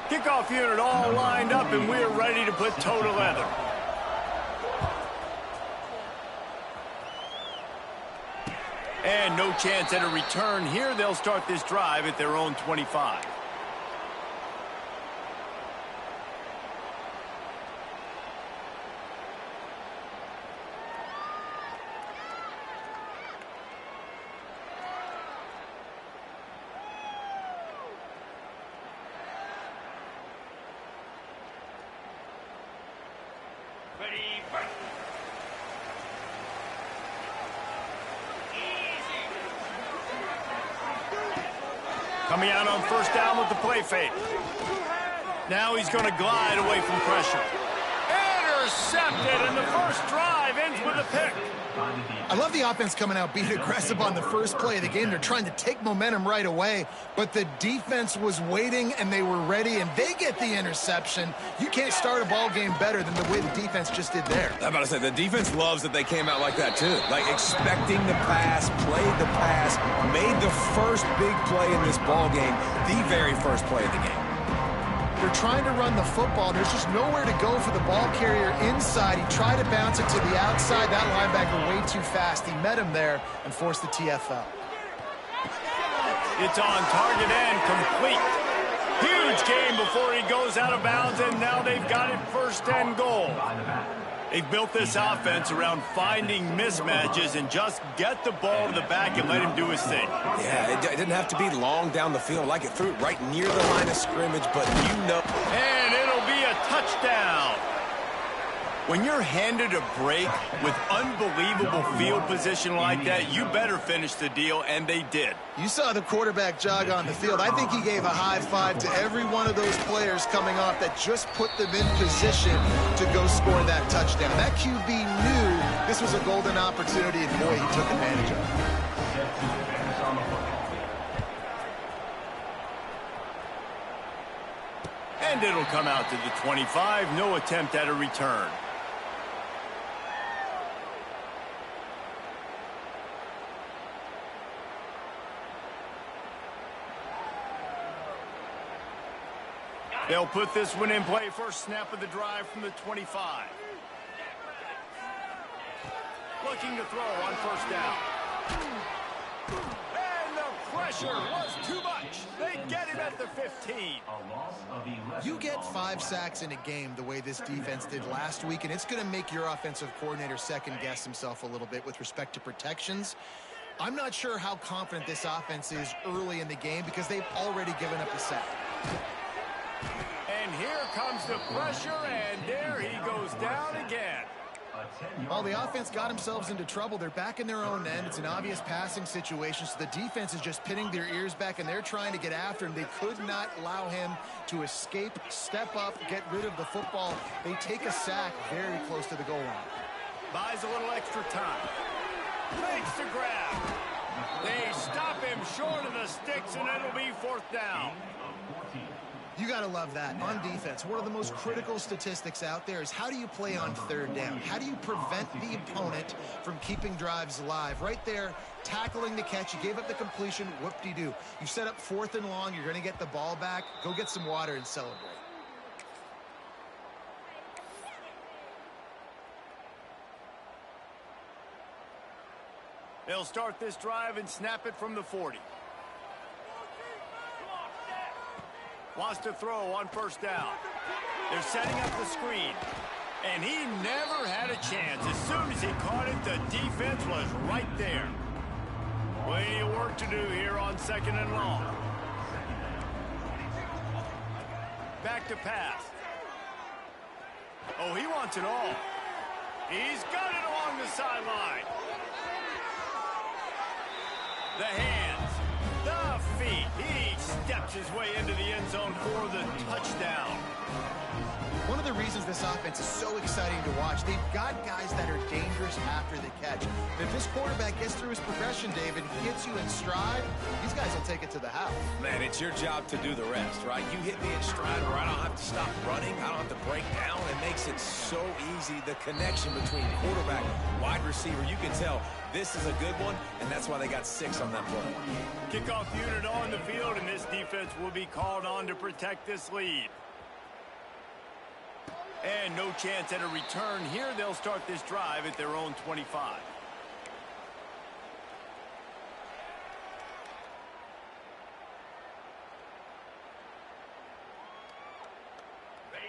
Kickoff unit all lined up, and we're ready to put toe to leather. And no chance at a return here. They'll start this drive at their own 25. Coming out on first down with the play fake. Now he's going to glide away from pressure. Intercepted, and the first drive ends with a pick. I love the offense coming out being aggressive on the first play of the game. They're trying to take momentum right away, but the defense was waiting, and they were ready, and they get the interception. You can't start a ball game better than the way the defense just did there. I'm about to say, the defense loves that they came out like that, too. Like, expecting the pass, played the pass, made the first big play in this ball game, the very first play of the game. They're trying to run the football. There's just nowhere to go for the ball carrier inside. He tried to bounce it to the outside. That linebacker way too fast. He met him there and forced the TFL. It's on target and complete. Huge gain before he goes out of bounds, and now they've got it first and goal. They've built this offense around finding mismatches and just get the ball to the back and let him do his thing. Yeah, it didn't have to be long down the field. Like it threw it right near the line of scrimmage, but you know. And it'll be a touchdown. When you're handed a break with unbelievable field position like that, you better finish the deal, and they did. You saw the quarterback jog on the field. I think he gave a high five to every one of those players coming off that just put them in position to go score that touchdown. That QB knew this was a golden opportunity, and boy, he took advantage of it. And it'll come out to the 25. No attempt at a return. They'll put this one in play. First snap of the drive from the 25. Looking to throw on first down. And the pressure was too much. They get him at the 15. You get 5 sacks in a game the way this defense did last week, and it's going to make your offensive coordinator second-guess himself a little bit with respect to protections. I'm not sure how confident this offense is early in the game because they've already given up a sack. And here comes the pressure, and there he goes down again. Well, the offense got themselves into trouble. They're back in their own end. It's an obvious passing situation, so the defense is just pinning their ears back, and they're trying to get after him. They could not allow him to escape, step up, get rid of the football. They take a sack very close to the goal line. Buys a little extra time. Makes the grab. They stop him short of the sticks, and it'll be fourth down. You got to love that. On defense, one of the most critical statistics out there is how do you play on third down? How do you prevent the opponent from keeping drives alive? Right there, tackling the catch. You gave up the completion. Whoop-de-doo. You set up 4th and long. You're going to get the ball back. Go get some water and celebrate. They'll start this drive and snap it from the 40. Wants to throw on first down. They're setting up the screen. And he never had a chance. As soon as he caught it, the defense was right there. Plenty of work to do here on 2nd and long. Back to pass. Oh, he wants it all. He's got it along the sideline. The hands, the feet. He steps his way into the end zone for the touchdown. One of the reasons this offense is so exciting to watch, they've got guys that are dangerous after the catch. And if this quarterback gets through his progression, David, gets you in stride, these guys will take it to the house. Man, it's your job to do the rest, right? You hit me in stride where I don't have to stop running. I don't have to break down. It makes it so easy. The connection between quarterback, wide receiver, you can tell this is a good one, and that's why they got 6 on that play. Kickoff unit on the field, and this defense will be called on to protect this lead. And no chance at a return here. They'll start this drive at their own 25.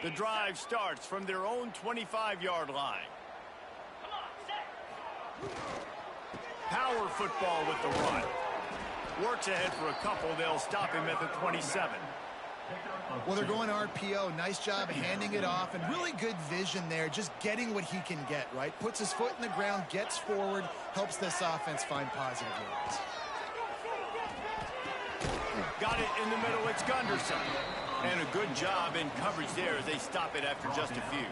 The drive starts from their own 25-yard line. Power football with the run. Works ahead for a couple. They'll stop him at the 27. Well, they're going RPO. Nice job handing it off, and really good vision there, just getting what he can get, right? Puts his foot in the ground, gets forward, helps this offense find positive yards. Got it in the middle. It's Gunderson. And a good job in coverage there as they stop it after just a few.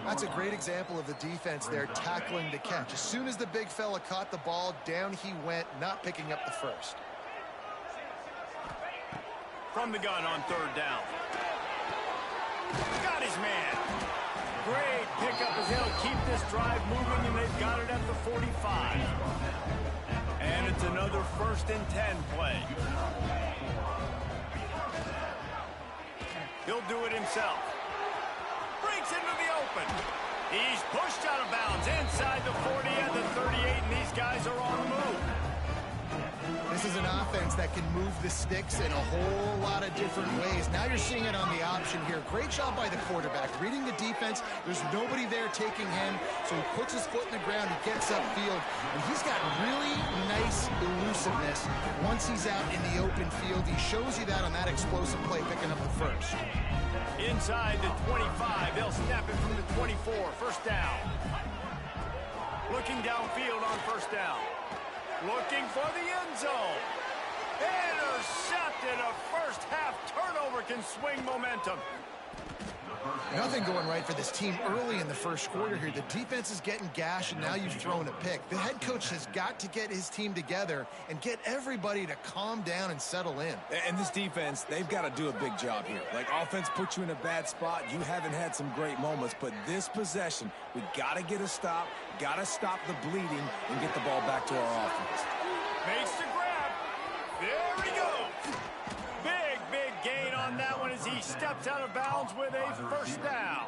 That's a great example of the defense there tackling the catch. As soon as the big fella caught the ball, down he went, not picking up the first. From the gun on 3rd down. Got his man. Great pickup as they'll keep this drive moving, and they've got it at the 45. And it's another 1st and 10 play. He'll do it himself. Breaks into the open. He's pushed out of bounds inside the 40 and the 38, and these guys are on the move. This is an offense that can move the sticks in a whole lot of different ways. Now you're seeing it on the option here. Great job by the quarterback. Reading the defense, there's nobody there taking him, so he puts his foot in the ground, he gets upfield, and he's got really nice elusiveness once he's out in the open field. He shows you that on that explosive play, picking up the first. Inside the 25, they'll snap it from the 24, 1st down. Looking downfield on 1st down. Looking for the end zone. Intercepted. A first-half turnover can swing momentum. Nothing going right for this team early in the first quarter here. The defense is getting gashed, and now you've thrown a pick. The head coach has got to get his team together and get everybody to calm down and settle in. And this defense, they've got to do a big job here. Like, offense puts you in a bad spot. You haven't had some great moments, but this possession, we got to get a stop, got to stop the bleeding, and get the ball back to our offense. Makes the grab. There he goes. Big gain on that one as he steps out of bounds with a 1st down.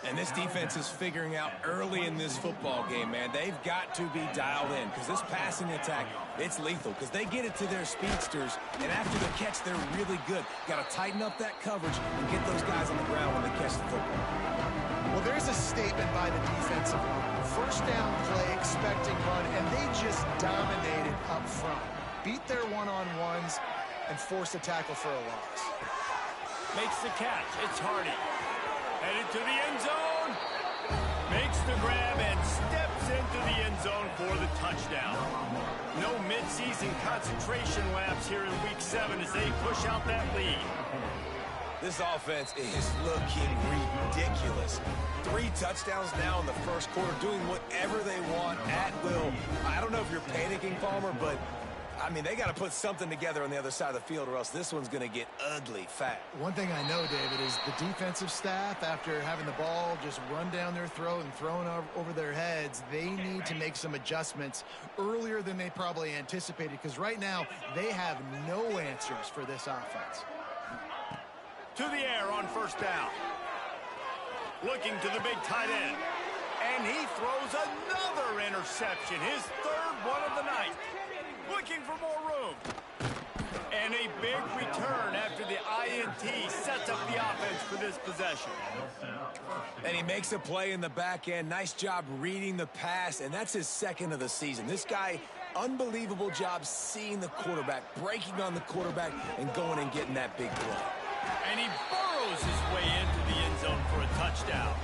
And this defense is figuring out early in this football game, man. They've got to be dialed in because this passing attack, it's lethal because they get it to their speedsters, and after the catch, they're really good. Got to tighten up that coverage and get those guys on the ground when they catch the football. Well, there's a statement by the defensive line. 1st down play, expecting run, and they just dominated up front. Beat their one-on-ones and forced a tackle for a loss. Makes the catch. It's Hardy. Headed to the end zone. Makes the grab and steps into the end zone for the touchdown. No midseason concentration lapse here in Week 7 as they push out that lead. This offense is looking ridiculous. 3 touchdowns now in the first quarter, doing whatever they want at will. I don't know if you're panicking, Palmer, but I mean, they got to put something together on the other side of the field or else this one's going to get ugly fast. One thing I know, David, is the defensive staff, after having the ball just run down their throat and thrown over their heads, they need to make some adjustments earlier than they probably anticipated because right now they have no answers for this offense. To the air on 1st down. Looking to the big tight end. And he throws another interception. His 3rd one of the night. Looking for more room. And a big return after the INT sets up the offense for this possession. And he makes a play in the back end. Nice job reading the pass, and that's his second of the season. This guy, unbelievable job seeing the quarterback, breaking on the quarterback, and going and getting that big play. And he burrows his way into the end zone for a touchdown.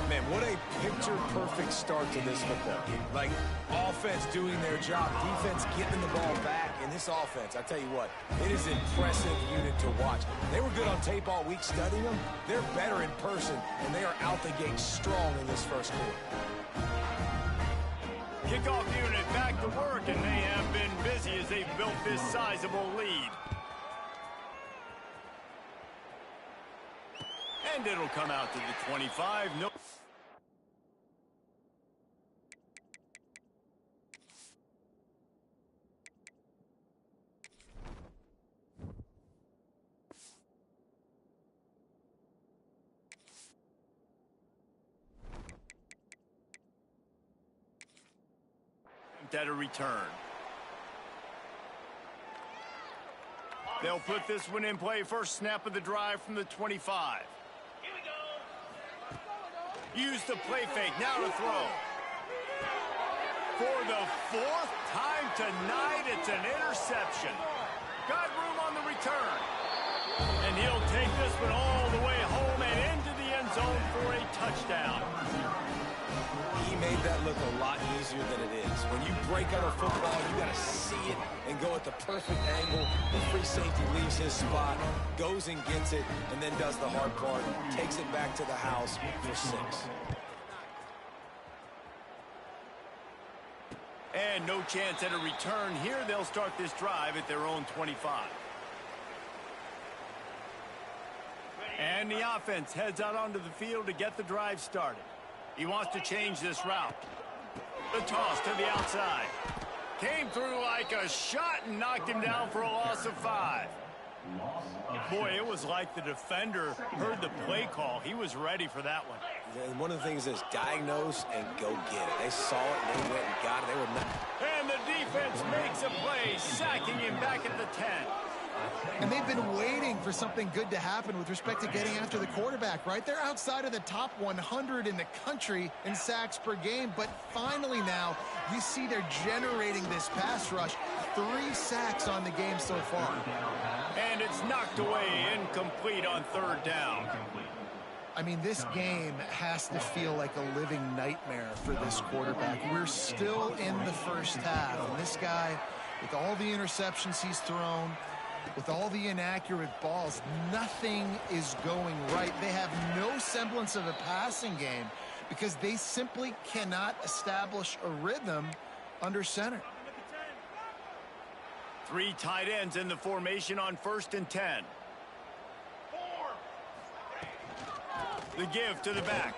Man, what a picture-perfect start to this football game. Like, offense doing their job, defense getting the ball back. In this offense, I tell you what, it is an impressive unit to watch. They were good on tape all week studying them. They're better in person, and they are out the gate strong in this first quarter. Kickoff unit back to work, and they have been busy as they've built this sizable lead. And it'll come out to the 25. No. At a return. They'll put this one in play. First snap of the drive from the 25. Use the play fake. Now to throw. For the fourth time tonight, it's an interception. Got room on the return. And he'll take this one all the way home and into the end zone for a touchdown. He made that look a lot easier than it is. When you break out a football, you got to see it and go at the perfect angle. The free safety leaves his spot, goes and gets it, and then does the hard part, takes it back to the house for 6. And no chance at a return here. They'll start this drive at their own 25. And the offense heads out onto the field to get the drive started. He wants to change this route. The toss to the outside. Came through like a shot and knocked him down for a loss of 5. Boy, it was like the defender heard the play call. He was ready for that one. And one of the things is diagnose and go get it. They saw it, and they went and got it. They were not. And the defense makes a play, sacking him back at the 10. And they've been waiting for something good to happen with respect to getting after the quarterback, right? They're outside of the top 100 in the country in sacks per game, but finally now you see they're generating this pass rush. 3 sacks on the game so far. And it's knocked away, incomplete on third down. I mean, this game has to feel like a living nightmare for this quarterback. We're still in the first half, and this guy, with all the interceptions he's thrown, with all the inaccurate balls, nothing is going right. They have no semblance of a passing game because they simply cannot establish a rhythm under center. 3 tight ends in the formation on 1st and 10. The give to the back.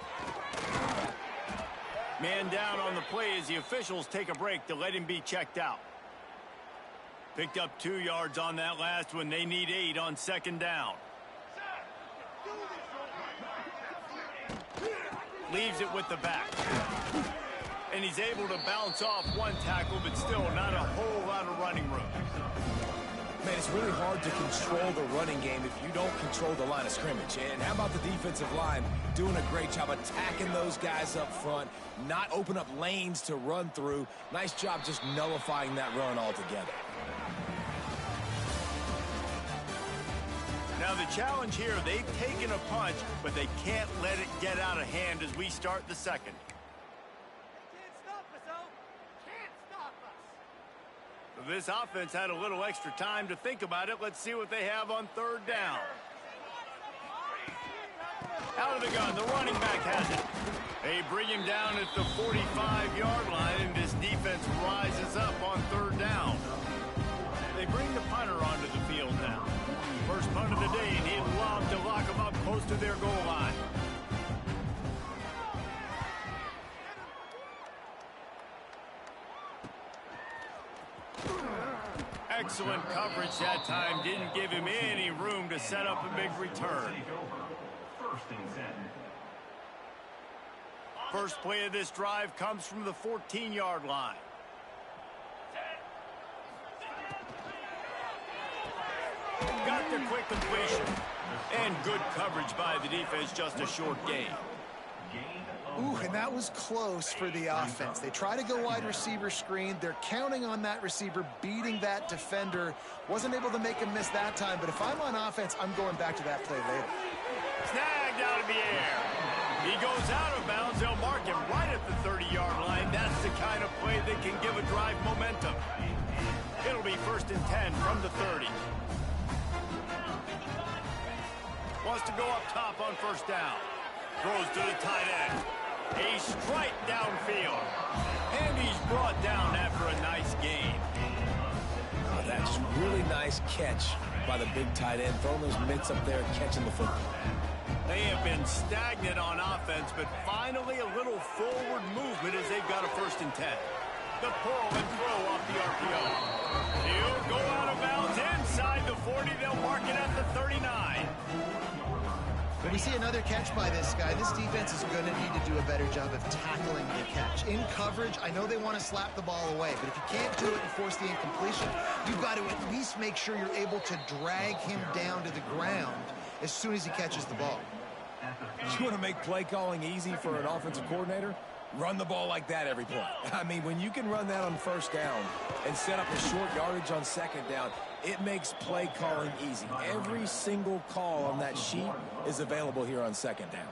Man down on the play as the officials take a break to let him be checked out. Picked up 2 yards on that last one. They need 8 on 2nd down. Leaves it with the back. And he's able to bounce off 1 tackle, but still not a whole lot of running room. Man, it's really hard to control the running game if you don't control the line of scrimmage. And how about the defensive line doing a great job attacking those guys up front, not open up lanes to run through. Nice job just nullifying that run altogether. Now the challenge here, they've taken a punch, but they can't let it get out of hand as we start the second. Can't stop us, O. Can't stop us. This offense had a little extra time to think about it. Let's see what they have on 3rd down. Out of the gun, the running back has it. They bring him down at the 45-yard line, and this defense rises up on 3rd down. They bring the punter onto the field now. First punt of the day, and he'd love to lock them up close to their goal line. Excellent coverage that time. Didn't give him any room to set up a big return. First play of this drive comes from the 14-yard line. And good coverage by the defense, just a short gain. Ooh, and that was close for the offense. They try to go wide receiver screen. They're counting on that receiver beating that defender. Wasn't able to make him miss that time, but if I'm on offense, I'm going back to that play later. Snagged out of the air. He goes out of bounds. They'll mark him right at the 30-yard line. That's the kind of play that can give a drive momentum. It'll be 1st and 10 from the 30. Wants to go up top on 1st down. Throws to the tight end. A strike downfield. And he's brought down after a nice gain. Oh, that's really nice catch by the big tight end. Throwing those mitts up there and catching the football. They have been stagnant on offense, but finally a little forward movement as they've got a 1st and 10. The pull and throw off the RPO. He'll go out of bounds inside the 40. They'll mark it at the 39. When we see another catch by this guy, this defense is going to need to do a better job of tackling the catch. In coverage, I know they want to slap the ball away, but if you can't do it and force the incompletion, you've got to at least make sure you're able to drag him down to the ground as soon as he catches the ball. You want to make play calling easy for an offensive coordinator? Run the ball like that every play. I mean, when you can run that on 1st down and set up a short yardage on 2nd down, it makes play calling easy. Every single call on that sheet is available here on 2nd down.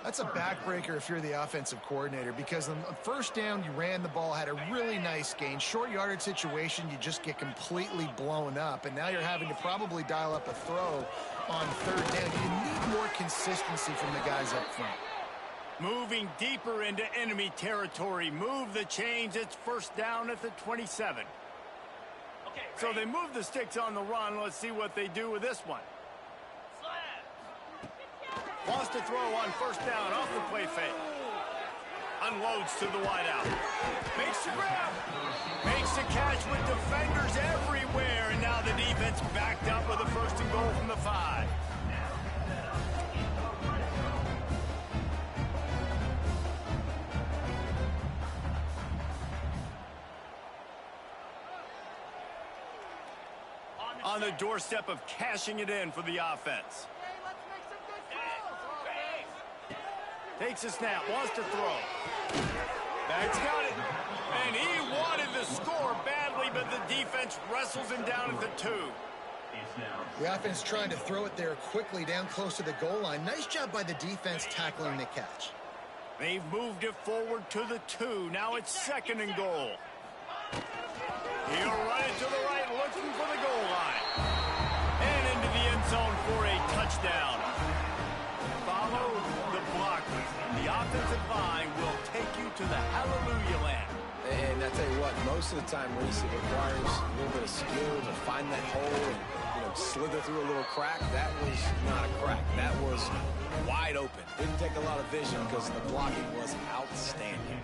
That's a backbreaker if you're the offensive coordinator, because on 1st down, you ran the ball, had a really nice gain. Short yardage situation, you just get completely blown up, and now you're having to probably dial up a throw on 3rd down. You need more consistency from the guys up front. Moving deeper into enemy territory. Move the chains. It's 1st down at the 27. So they move the sticks on the run. Let's see what they do with this one. Wants to throw on 1st down off the play fake. Unloads to the wideout. Makes the grab. Makes the catch with defenders everywhere. And now the defense backed up with a 1st and goal from the 5. On the doorstep of cashing it in for the offense. Takes a snap, wants to throw. Bag's got it. And he wanted the score badly, but the defense wrestles him down at the 2. The offense trying to throw it there quickly down close to the goal line. Nice job by the defense tackling the catch. They've moved it forward to the 2. Now it's 2nd and goal. He'll run it to the right, looking for the goal line. And into the end zone for a touchdown. Follow the blockers. The offensive line will take you to the hallelujah land. And I tell you what, most of the time, Reese, it requires a little bit of skill to find that hole and, slither through a little crack. That was not a crack. That was wide open. Didn't take a lot of vision because the blocking was outstanding.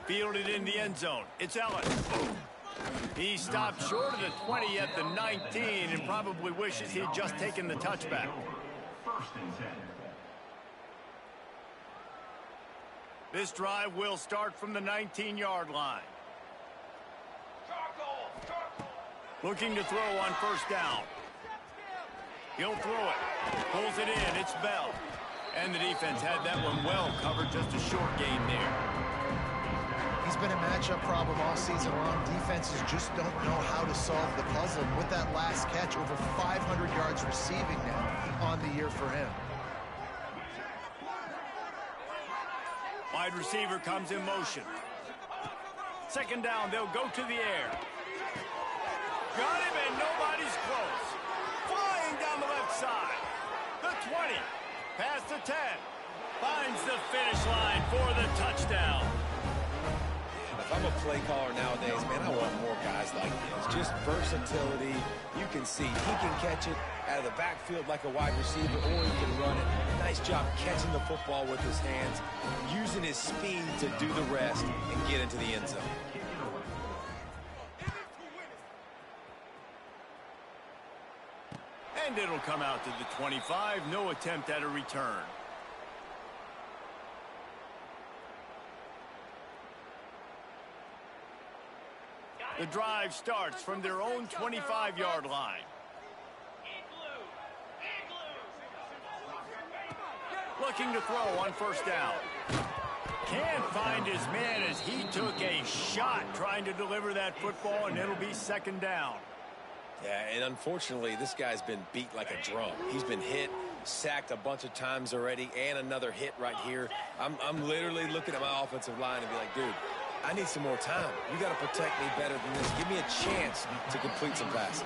Fielded in the end zone. It's Ellis. He stopped short of the 20 at the 19 and probably wishes he'd just taken the touchback. This drive will start from the 19-yard line. Looking to throw on 1st down. He'll throw it. Pulls it in. It's Bell. And the defense had that one well covered. Just a short gain there. He's been a matchup problem all season long. Defenses just don't know how to solve the puzzle. And with that last catch, over 500 yards receiving now on the year for him. Wide receiver comes in motion. 2nd down, they'll go to the air. Got him, and nobody's close. Flying down the left side. The 20, past the 10. Finds the finish line for the touchdown. If I'm a play caller nowadays, man, I want more guys like this. Just versatility. You can see he can catch it out of the backfield like a wide receiver, or he can run it. Nice job catching the football with his hands, using his speed to do the rest and get into the end zone. And it'll come out to the 25. No attempt at a return. The drive starts from their own 25-yard line. Looking to throw on first down. Can't find his man as he took a shot trying to deliver that football, and it'll be second down. Yeah, and unfortunately, this guy's been beat like a drum. He's been hit, sacked a bunch of times already, and another hit right here. I'm literally looking at my offensive line and be like, dude, I need some more time. You got to protect me better than this. Give me a chance to complete some passes.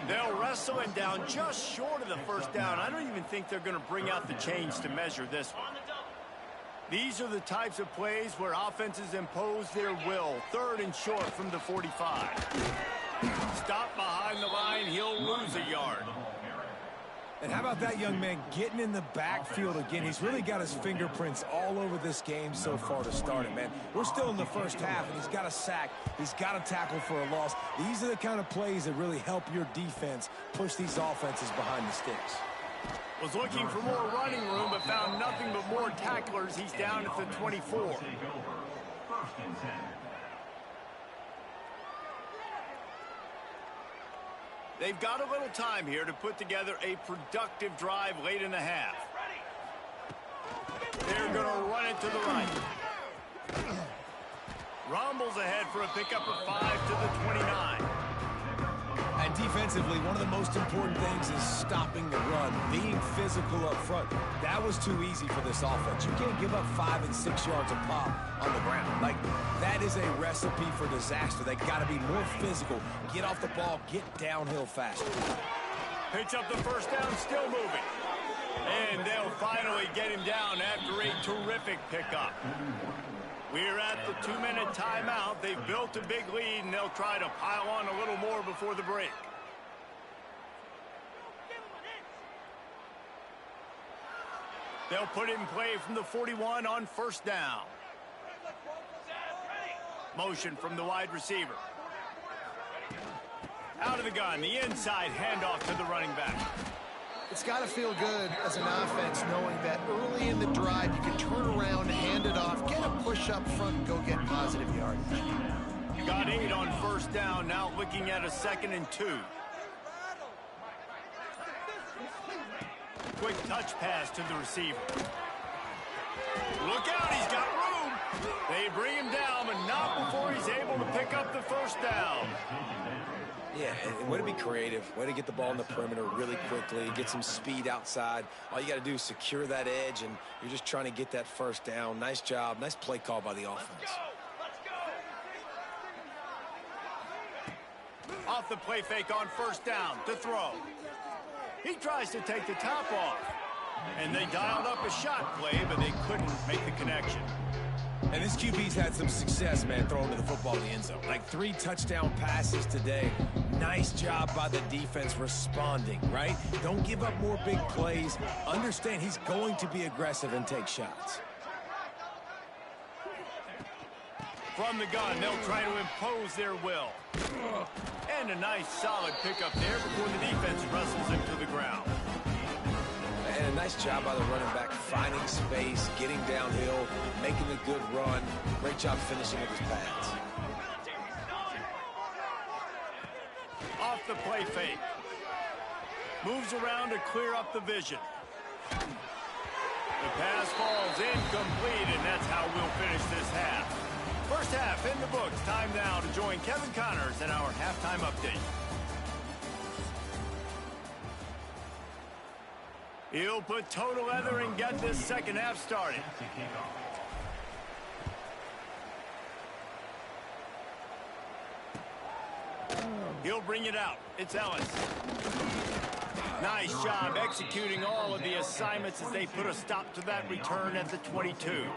They'll wrestle him down just short of the first down. I don't even think they're going to bring out the chains to measure this one. These are the types of plays where offenses impose their will. Third and short from the 45. Stop behind the line, he'll lose a yard. And how about that young man getting in the backfield again? He's really got his fingerprints all over this game so far to start it, man. We're still in the first half, and he's got a sack. He's got a tackle for a loss. These are the kind of plays that really help your defense push these offenses behind the sticks. Was looking for more running room, but found nothing but more tacklers. He's down at the 24. They've got a little time here to put together a productive drive late in the half. They're going to run it to the right. Rumbles ahead for a pickup of 5 to the 29. And defensively, one of the most important things is stopping the run, being physical up front. That was too easy for this offense. You can't give up 5 and 6 yards a pop on the ground. Like, that is a recipe for disaster. They got to be more physical, get off the ball, get downhill faster. Picks up the first down, still moving. And they'll finally get him down after a terrific pickup. We're at the 2-minute timeout. They've built a big lead, and they'll try to pile on a little more before the break. They'll put it in play from the 41 on first down. Motion from the wide receiver. Out of the gun, the inside handoff to the running back. It's got to feel good as an offense knowing that early in the drive you can turn around, hand it off, get a push up front, and go get positive yardage. Got 8 on first down, now looking at a 2nd and 2. Quick touch pass to the receiver. Look out, he's got room. They bring him down, but not before he's able to pick up the first down. Yeah, and way to be creative, way to get the ball in the perimeter really quickly, get some speed outside. All you got to do is secure that edge, and you're just trying to get that first down. Nice job, nice play call by the offense. Off the play fake on first down to throw. He tries to take the top off, and they dialed up a shot play, but they couldn't make the connection. And this QB's had some success, man, throwing to the football in the end zone. Like 3 touchdown passes today. Nice job by the defense responding, right? Don't give up more big plays. Understand he's going to be aggressive and take shots. From the gun, they'll try to impose their will. And a nice solid pickup there before the defense wrestles him to the ground. And a nice job by the running back, finding space, getting downhill, making a good run. Great job finishing with his pads. Off the play fake. Moves around to clear up the vision. The pass falls incomplete, and that's how we'll finish this half. First half in the books. Time now to join Kevin Connors in our halftime update. He'll put toe to leather and get this second half started. He'll bring it out. It's Ellis. Nice job executing all of the assignments as they put a stop to that return at the 22.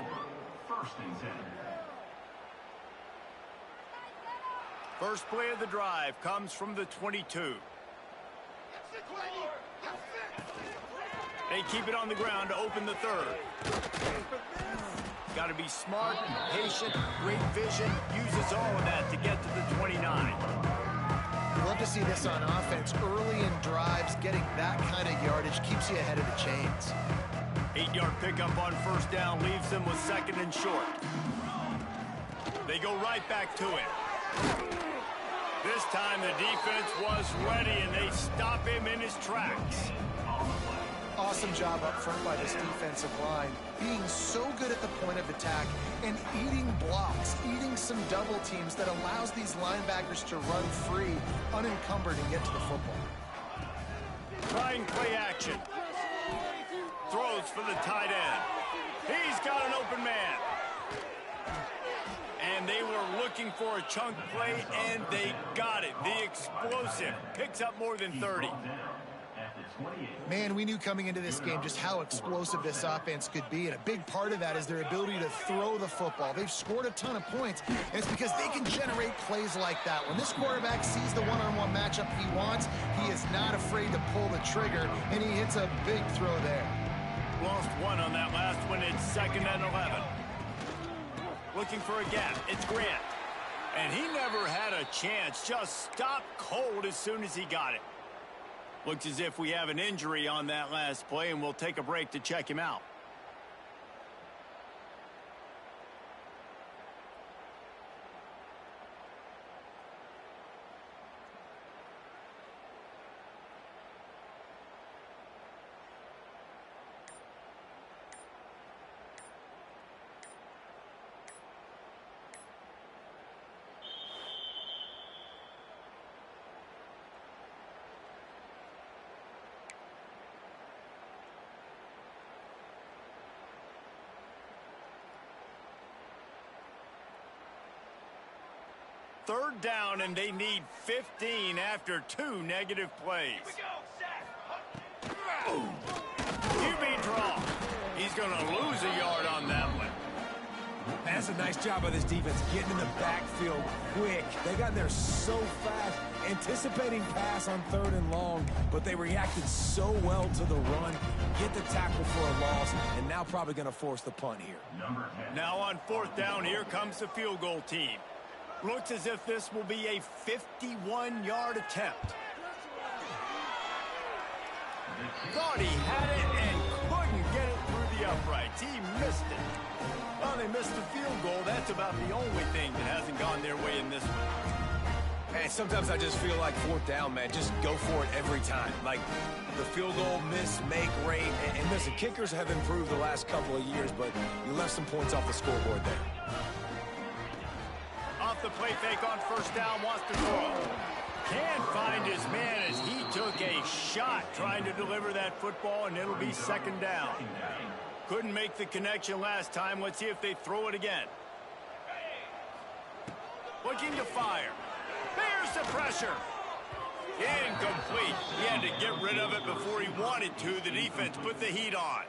First play of the drive comes from the 22. They keep it on the ground to open the third. Got to be smart, patient, great vision. Uses all of that to get to the 29. I'd love to see this on offense. Early in drives, getting that kind of yardage keeps you ahead of the chains. 8-yard pickup on first down leaves them with 2nd and short. They go right back to it. This time the defense was ready, and they stop him in his tracks. Awesome job up front by this defensive line, being so good at the point of attack and eating blocks, eating some double teams that allows these linebackers to run free, unencumbered, and get to the football. Trying play action. Throws for the tight end. He's got an open man. And they were looking for a chunk play, and they got it. The explosive picks up more than 30. Man, we knew coming into this game just how explosive this offense could be, and a big part of that is their ability to throw the football. They've scored a ton of points, and it's because they can generate plays like that. When this quarterback sees the one-on-one matchup he wants, he is not afraid to pull the trigger, and he hits a big throw there. Lost one on that last one. It's 2nd and 11. Looking for a gap. It's Grant. And he never had a chance. Just stopped cold as soon as he got it. Looks as if we have an injury on that last play, and we'll take a break to check him out. Third down, and they need 15 after 2 negative plays. QB draw. He's going to lose a yard on that one. That's a nice job by this defense, getting in the backfield quick. They got in there so fast, anticipating pass on 3rd and long, but they reacted so well to the run, get the tackle for a loss, and now probably going to force the punt here. Now on 4th down, here comes the field goal team. Looks as if this will be a 51-yard attempt. Thought he had it and couldn't get it through the uprights. He missed it. Well, they missed the field goal. That's about the only thing that hasn't gone their way in this one. And sometimes I just feel like 4th down, man, just go for it every time. Like the field goal miss, make rate. And listen, kickers have improved the last couple of years, but you left some points off the scoreboard there. Off the play fake on 1st down, wants to throw. Can't find his man as he took a shot trying to deliver that football, and it'll be 2nd down. Couldn't make the connection last time. Let's see if they throw it again. Looking to fire. There's the pressure. Incomplete. He had to get rid of it before he wanted to. The defense put the heat on.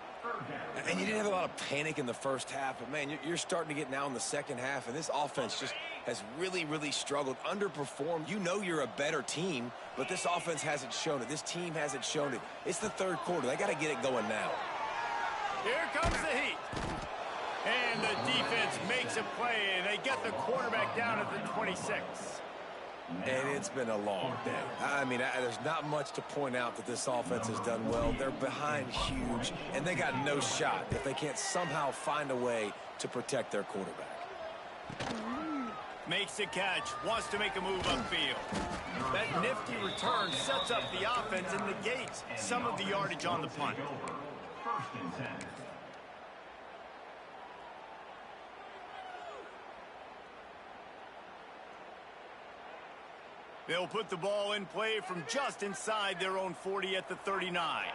And you didn't have a lot of panic in the first half, but, man, you're starting to get now in the second half, and this offense just has really, really struggled, underperformed. You know you're a better team, but this offense hasn't shown it. This team hasn't shown it. It's the 3rd quarter. They got to get it going now. Here comes the heat. And the defense makes a play, and they get the quarterback down at the 26. And it's been a long day. I mean, there's not much to point out that this offense has done well. They're behind huge, and they got no shot if they can't somehow find a way to protect their quarterback. Makes the catch, wants to make a move upfield. That nifty return sets up the offense and negates some of the yardage on the punt. 1st and 10. They'll put the ball in play from just inside their own 40 at the 39.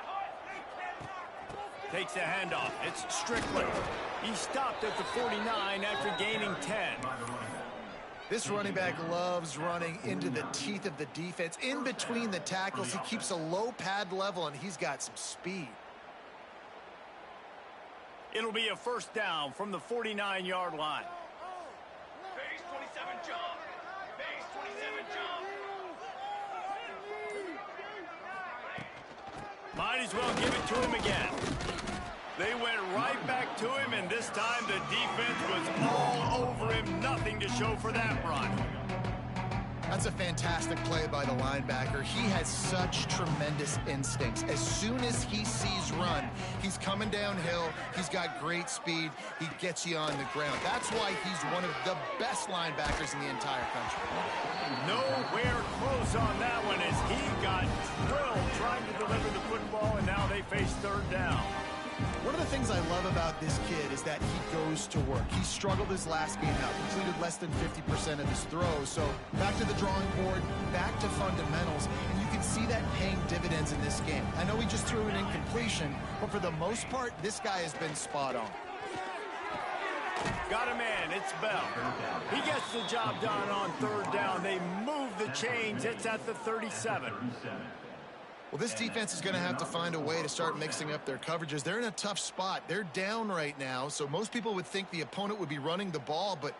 Takes a handoff. It's Strickland. He stopped at the 49 after gaining 10. This running back loves running into the teeth of the defense. In between the tackles, he keeps a low pad level, and he's got some speed. It'll be a 1st down from the 49-yard line. Base 27 jump. Base 27 jump. Might as well give it to him again. They went right back to him, and this time the defense was all over him. Nothing to show for that run. That's a fantastic play by the linebacker. He has such tremendous instincts. As soon as he sees run, he's coming downhill. He's got great speed. He gets you on the ground. That's why he's one of the best linebackers in the entire country. Nowhere close on that one as he got drilled trying to deliver the football, and now they face third down. One of the things I love about this kid is that he goes to work. He struggled his last game out, completed less than 50% of his throws. So back to the drawing board, back to fundamentals, and you can see that paying dividends in this game. I know he just threw an incompletion, but for the most part, this guy has been spot on. Got a man, it's Bell. He gets the job done on third down. They move the chains. It's at the 37. Well, this defense is going to have to find a way to start mixing up their coverages. They're in a tough spot. They're down right now, so most people would think the opponent would be running the ball, but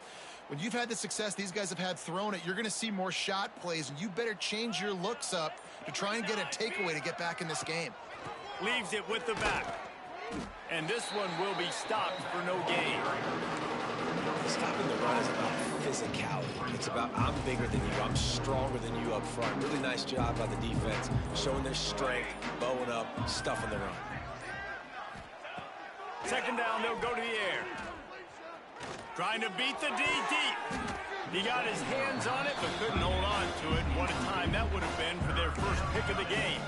when you've had the success these guys have had throwing it, you're going to see more shot plays, and you better change your looks up to try and get a takeaway to get back in this game. Leaves it with the back. And this one will be stopped for no gain. Stopping the run is about physicality. It's about I'm bigger than you, I'm stronger than you up front. Really nice job by the defense, showing their strength, bowing up, stuffing the run. Second down, they'll go to the air. Trying to beat the D deep. He got his hands on it, but couldn't hold on to it. And what a time that would have been for their first pick of the game.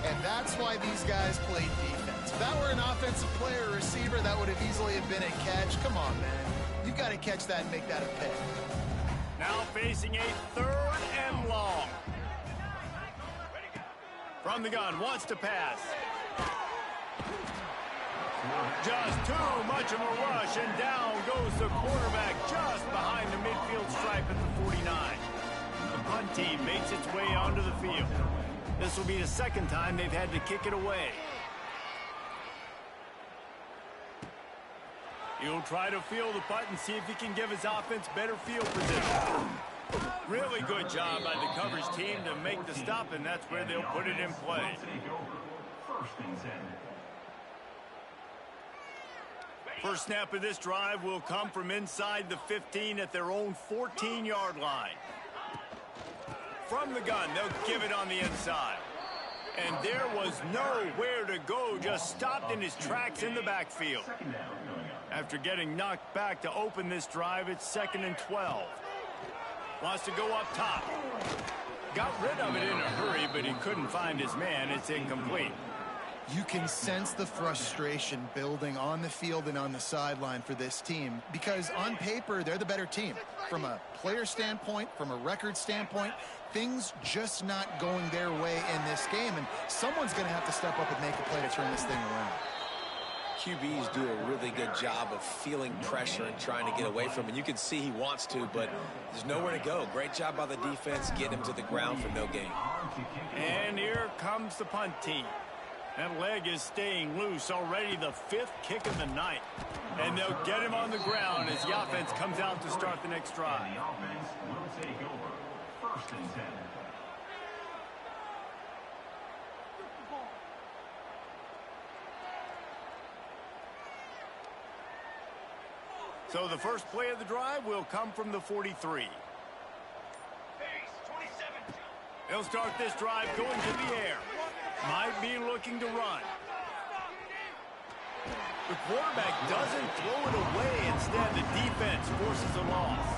And that's why these guys played defense. If that were an offensive player or receiver, that would have easily have been a catch. Come on, man. You've got to catch that and make that a pick. Now facing a third and long. From the gun, wants to pass. Just too much of a rush, and down goes the quarterback just behind the midfield stripe at the 49. The punt team makes its way onto the field. This will be the second time they've had to kick it away. He'll try to field the punt and see if he can give his offense better field position. Really good job by the coverage team to make the stop, and that's where they'll put it in play. First snap of this drive will come from inside the 15 at their own 14-yard line. From the gun, they'll give it on the inside. And there was nowhere to go, just stopped in his tracks in the backfield. After getting knocked back to open this drive, it's 2nd and 12. Wants to go up top. Got rid of it in a hurry, but he couldn't find his man. It's incomplete. You can sense the frustration building on the field and on the sideline for this team because on paper, they're the better team. From a player standpoint, from a record standpoint, things just not going their way in this game, and someone's going to have to step up and make a play to turn this thing around. QBs do a really good job of feeling pressure and trying to get away from it. You can see he wants to, but there's nowhere to go. Great job by the defense, getting him to the ground for no gain. And here comes the punt team. That leg is staying loose, already the 5th kick of the night. And they'll get him on the ground as the offense comes out to start the next drive. The offense will take over 1st and 10. So the first play of the drive will come from the 43. They'll start this drive going to the air. Might be looking to run. The quarterback doesn't throw it away. Instead, the defense forces a loss.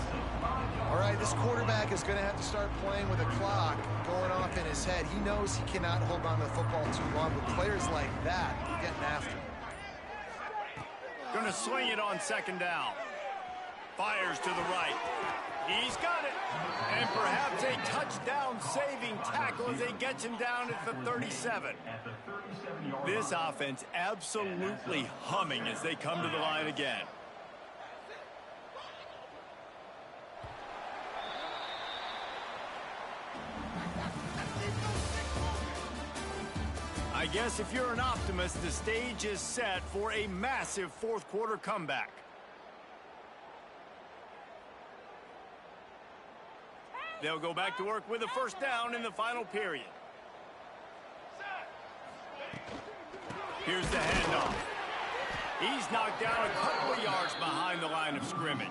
All right, this quarterback is going to have to start playing with a clock going off in his head. He knows he cannot hold on to the football too long. With players like that, you're getting after him. Going to swing it on 2nd down. Fires to the right. He's got it. And perhaps a touchdown-saving tackle as he gets him down at the 37. This offense absolutely humming as they come to the line again. I guess if you're an optimist, the stage is set for a massive 4th quarter comeback. They'll go back to work with a 1st down in the final period. Here's the handoff. He's knocked down a couple of yards behind the line of scrimmage.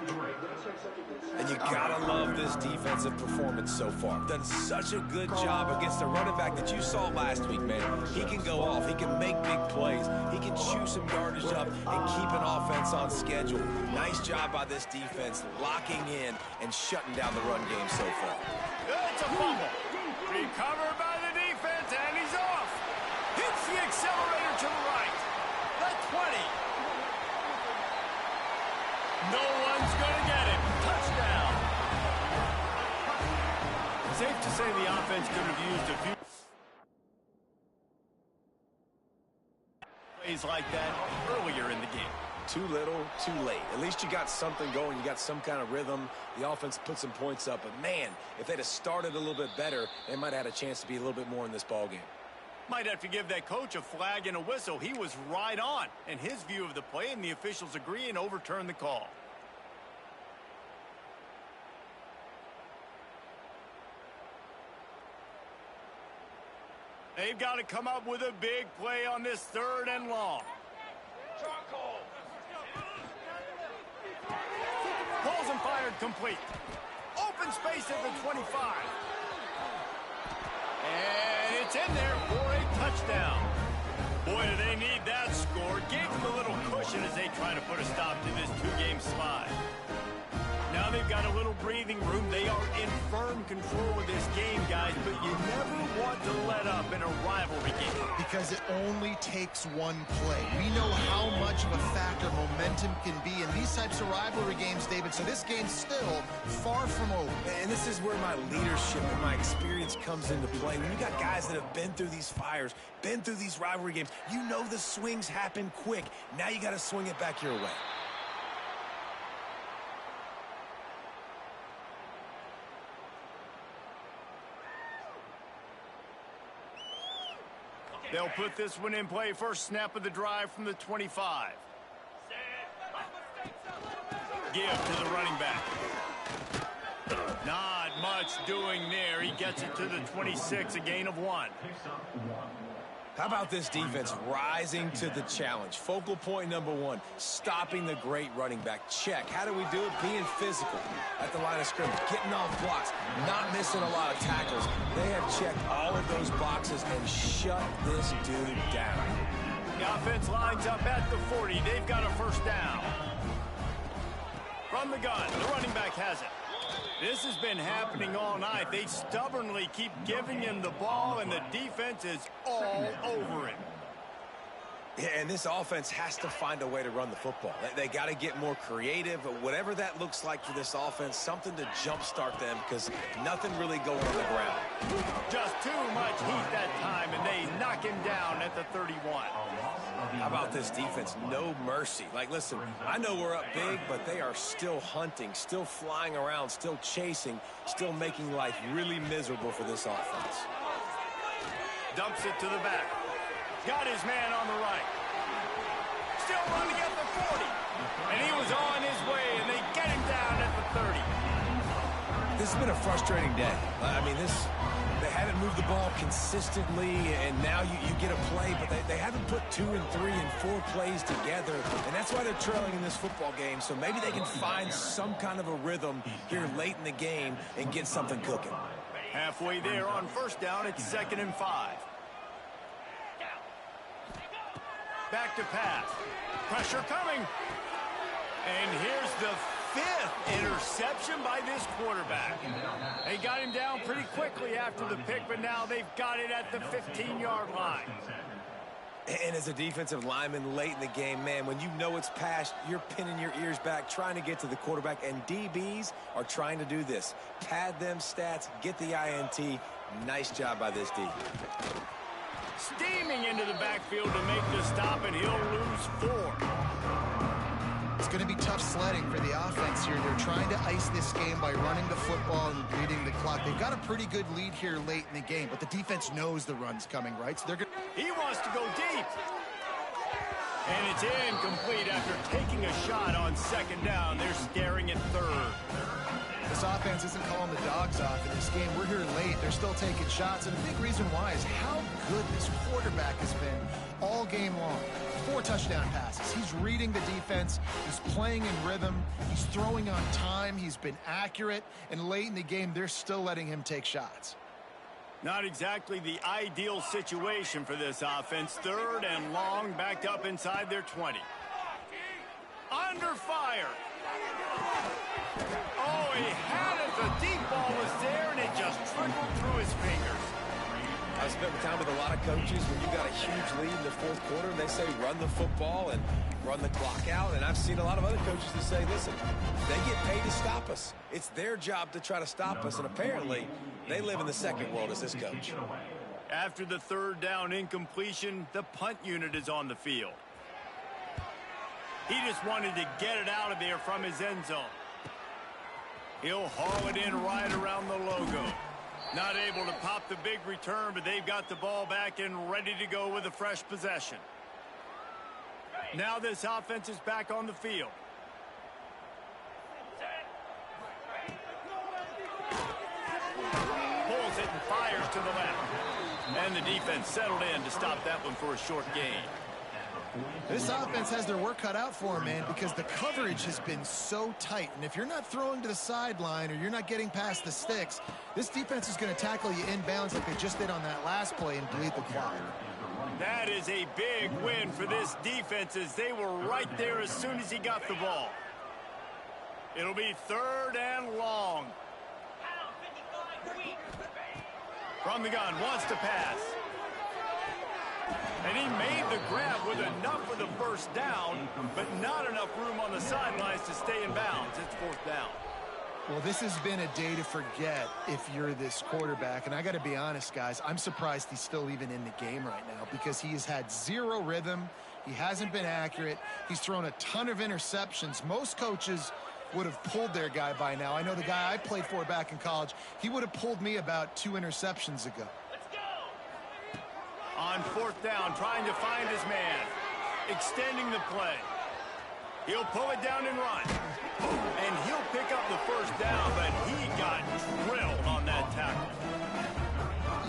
And you gotta love this defensive performance so far. Done such a good job against the running back that you saw last week, man. He can go off. He can make big plays. He can chew some yardage up and keep an offense on schedule. Nice job by this defense locking in and shutting down the run game so far. It's a fumble. Recovered by the defense, and he's off. Hits the accelerator to the right. The 20. No one's going to get him. Touchdown. Safe to say the offense could have used a few plays like that earlier in the game. Too little, too late. At least you got something going. You got some kind of rhythm. The offense put some points up. But, man, if they'd have started a little bit better, they might have had a chance to be a little bit more in this ballgame. Might have to give that coach a flag and a whistle. He was right on in his view of the play, and the officials agree and overturn the call. They've got to come up with a big play on this 3rd and long. Balls and fired complete. Open space at the 25. And it's in there for a touchdown. Boy, do they need that score. Gave them a little cushion as they try to put a stop to this 2-game slide. Now they've got a little breathing room. They are in firm control of this game, guys, but you never want to let up in a rivalry game. Because it only takes one play. We know how much of a factor momentum can be in these types of rivalry games, David, so this game's still far from over. And this is where my leadership and my experience comes into play. When you got guys that have been through these fires, been through these rivalry games, you know the swings happen quick. Now you got to swing it back your way. They'll put this one in play. First snap of the drive from the 25. Give to the running back. Not much doing there. He gets it to the 26, a gain of 1. How about this defense rising to the challenge? Focal point number 1, stopping the great running back. Check. How do we do it? Being physical at the line of scrimmage, getting off blocks, not missing a lot of tackles. They have checked all of those boxes and shut this dude down. The offense lines up at the 40. They've got a first down. From the gun, the running back has it. This has been happening all night. They stubbornly keep giving him the ball, and the defense is all over it. Yeah, and this offense has to find a way to run the football. They got to get more creative, whatever that looks like for this offense, something to jumpstart them because nothing really going on the ground. Just too much heat that time, and they knock him down at the 31. How about this defense? No mercy. Like, listen, I know we're up big, but they are still hunting, still flying around, still chasing, still making life really miserable for this offense. Dumps it to the back. Got his man on the right. Still running at the 40. And he was on his way, and they get him down at the 30. This has been a frustrating day. I mean, they haven't moved the ball consistently, and now you get a play, but they haven't put 2 and 3 and 4 plays together, and that's why they're trailing in this football game. So maybe they can find some kind of a rhythm here late in the game and get something cooking. Halfway there on first down, it's 2nd and 5. Back to pass. Pressure coming. And here's the 5th interception by this quarterback. They got him down pretty quickly after the pick, but now they've got it at the 15-yard line. And as a defensive lineman late in the game, man, when you know it's past, you're pinning your ears back, trying to get to the quarterback, and DBs are trying to do this. Pad them stats, get the INT. Nice job by this D. Steaming into the backfield to make the stop, and he'll lose 4. It's going to be tough sledding for the offense here. They're trying to ice this game by running the football and beating the clock. They've got a pretty good lead here late in the game, but the defense knows the run's coming, right? So they're going. He wants to go deep. And it's incomplete after taking a shot on second down. They're staring at third. This offense isn't calling the dogs off in this game. We're here late. They're still taking shots. And the big reason why is how good this quarterback has been all game long. 4 touchdown passes. He's reading the defense. He's playing in rhythm. He's throwing on time. He's been accurate. And late in the game, they're still letting him take shots. Not exactly the ideal situation for this offense. 3rd and long, backed up inside their 20. Under fire. Oh, he had it. The deep ball was there, and it just trickled through his fingers. I spent time with a lot of coaches when you got a huge lead in the 4th quarter, and they say run the football and run the clock out. And I've seen a lot of other coaches that say, listen, they get paid to stop us. It's their job to try to stop us, and apparently they live in the second world as this coach. After the 3rd down incompletion, the punt unit is on the field. He just wanted to get it out of there from his end zone. He'll haul it in right around the logo. Not able to pop the big return, but they've got the ball back and ready to go with a fresh possession. Now this offense is back on the field. Pulls it and fires to the left. And the defense settled in to stop that one for a short gain. This offense has their work cut out for them, man, because the coverage has been so tight. And if you're not throwing to the sideline or you're not getting past the sticks, this defense is going to tackle you inbounds like they just did on that last play and bleed the clock. That is a big win for this defense as they were right there as soon as he got the ball. It'll be 3rd and long. From the gun, wants to pass. And he made the grab with enough for the 1st down, but not enough room on the sidelines to stay in bounds. It's 4th down. Well, this has been a day to forget if you're this quarterback. And I got to be honest, guys, I'm surprised he's still even in the game right now because he has had 0 rhythm. He hasn't been accurate. He's thrown a ton of interceptions. Most coaches would have pulled their guy by now. I know the guy I played for back in college, he would have pulled me about 2 interceptions ago. On 4th down, trying to find his man. Extending the play. He'll pull it down and run. And he'll pick up the 1st down, but he got drilled on that tackle.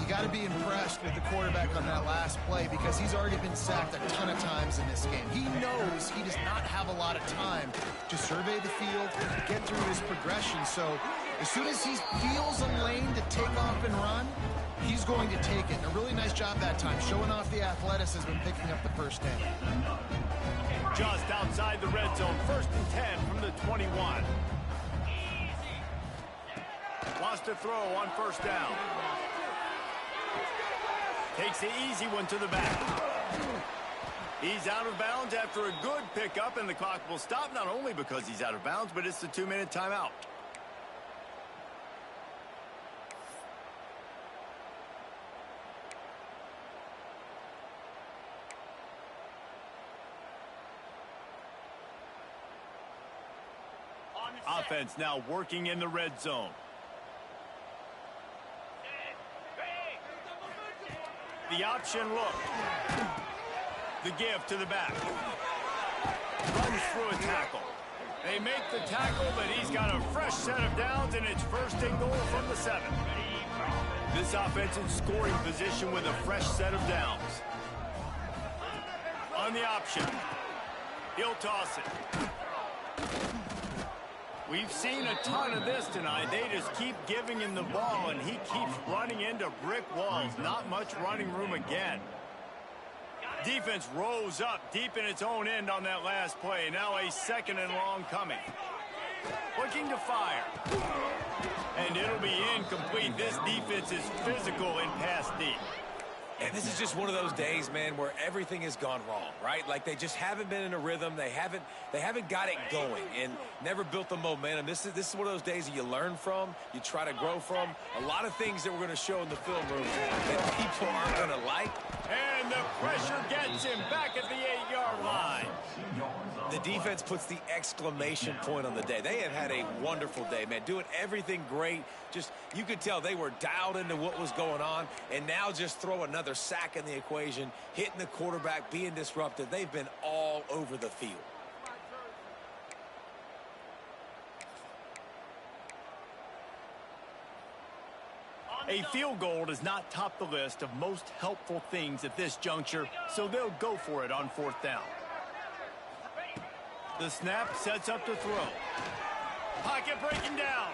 You got to be impressed with the quarterback on that last play because he's already been sacked a ton of times in this game. He knows he does not have a lot of time to survey the field, get through his progression. So as soon as he feels a lane to take off and run, he's going to take it. And a really nice job that time, showing off the athleticism and picking up the 1st down. Just outside the red zone, 1st and 10 from the 21. Wants to throw on 1st down. Takes the easy one to the back. He's out of bounds after a good pickup, and the clock will stop not only because he's out of bounds, but it's the 2-minute timeout. Offense now working in the red zone. The option look. The give to the back. Runs through a tackle. They make the tackle, but he's got a fresh set of downs, and it's 1st and goal from the 7. This offense in scoring position with a fresh set of downs. On the option. He'll toss it. We've seen a ton of this tonight. They just keep giving him the ball, and he keeps running into brick walls. Not much running room again. Defense rose up deep in its own end on that last play. Now a 2nd and long coming. Looking to fire. And it'll be incomplete. This defense is physical and pass deep. And this is just one of those days, man, where everything has gone wrong, right? Like they just haven't been in a rhythm. They haven't got it going and never built the momentum. This is one of those days that you learn from, you try to grow from. A lot of things that we're going to show in the film room that people aren't going to like. And the pressure gets him back at the 8-yard line. The defense puts the exclamation point on the day. They have had a wonderful day, man, doing everything great. Just, you could tell they were dialed into what was going on, and now just throw another sack in the equation, hitting the quarterback, being disruptive. They've been all over the field. A field goal does not top the list of most helpful things at this juncture, so they'll go for it on 4th down. The snap sets up to throw. Pocket breaking down.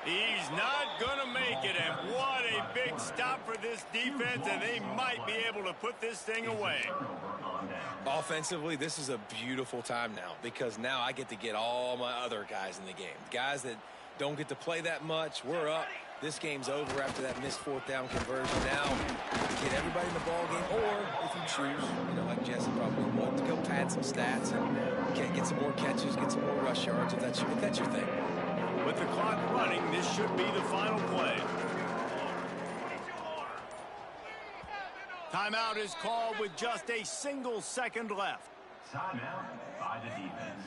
He's not going to make it, and what a big stop for this defense, and they might be able to put this thing away. Offensively, this is a beautiful time now because now I get to get all my other guys in the game. Guys that don't get to play that much, we're up. This game's over after that missed 4th down conversion. Now, get everybody in the ball game, or if you choose, like Jesse probably would, to go pad some stats and get some more catches, get some more rush yards if that's your thing. With the clock running, this should be the final play. Timeout is called with just a single second left. Timeout by the defense.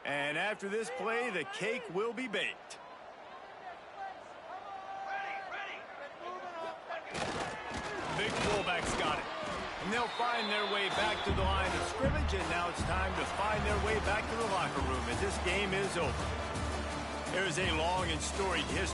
And after this play, the cake will be baked. Big fullback's got it. And they'll find their way back to the line of scrimmage, and now it's time to find their way back to the locker room as this game is over. There is a long and storied history.